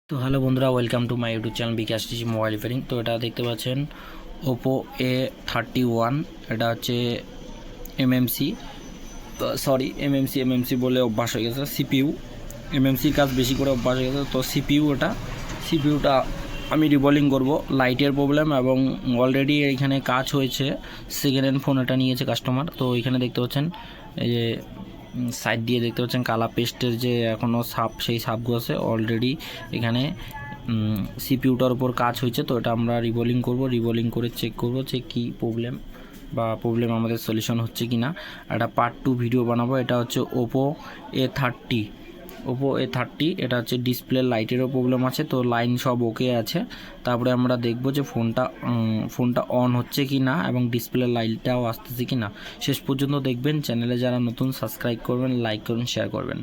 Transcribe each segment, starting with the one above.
তো হ্যালো বন্ধুরা, welcome to my YouTube channel Bikash techy mobile repairing. তো এটা দেখতে পাচ্ছেন ওপো A31। এটা হচ্ছে এমএমসি, এমএমসি বলে অভ্যাস হয়ে গেছে। সিপিইউ এমএমসির কাজ বেশি করে অভ্যাস হয়ে গেছে। তো সিপিইউটা আমি রিবলিং করব। লাইটের প্রবলেম এবং অলরেডি এখানে কাজ হয়েছে। সেকেন্ড হ্যান্ড ফোন এটা নিয়েছে কাস্টমার। তো এখানে দেখতে পাচ্ছেন এই যে সাইড দিয়ে দেখতে পাচ্ছেন কালা পেস্টের যে এখনও সাপ, সেই সাপগুলো আছে অলরেডি এখানে সিপিইউটার উপর কাজ হয়েছে। তো এটা আমরা রিবলিং করব, রিবলিং করে চেক করব যে কী প্রবলেম আমাদের সলিউশন হচ্ছে কি না। একটা পার্ট 2 ভিডিও বানাবো। এটা হচ্ছে ওপো A30। এটা হচ্ছে ডিসপ্লে লাইটেরও প্রবলেম আছে। তো লাইন সব ওকে আছে। তারপরে আমরা দেখব যে ফোনটা অন হচ্ছে কি না এবং ডিসপ্লে লাইটটাও আসতেছে কি না। শেষ পর্যন্ত দেখবেন। চ্যানেলে যারা নতুন সাবস্ক্রাইব করবেন, লাইক করবেন, শেয়ার করবেন।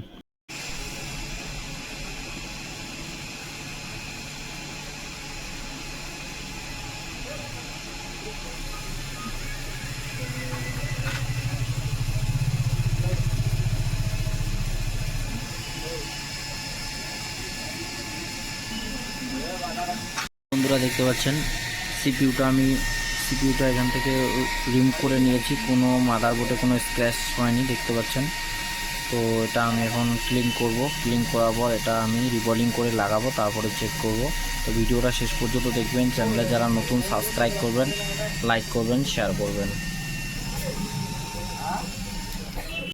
বন্ধুরা দেখতে পাচ্ছেন সিপিইউটা এখান থেকে রিমুভ করে নিয়েছি। কোনো মাদারবোর্ডে কোনো স্ক্র্যাচ হয়নি, দেখতে পাচ্ছেন। তো এটা আমি এখন ক্লিন করব। ক্লিন করার পর এটা আমি রিবলিং করে লাগাবো, তারপরে চেক করব। তো ভিডিওটা শেষ পর্যন্ত দেখবেন। চ্যানেলে যারা নতুন সাবস্ক্রাইব করবেন, লাইক করবেন, শেয়ার করবেন।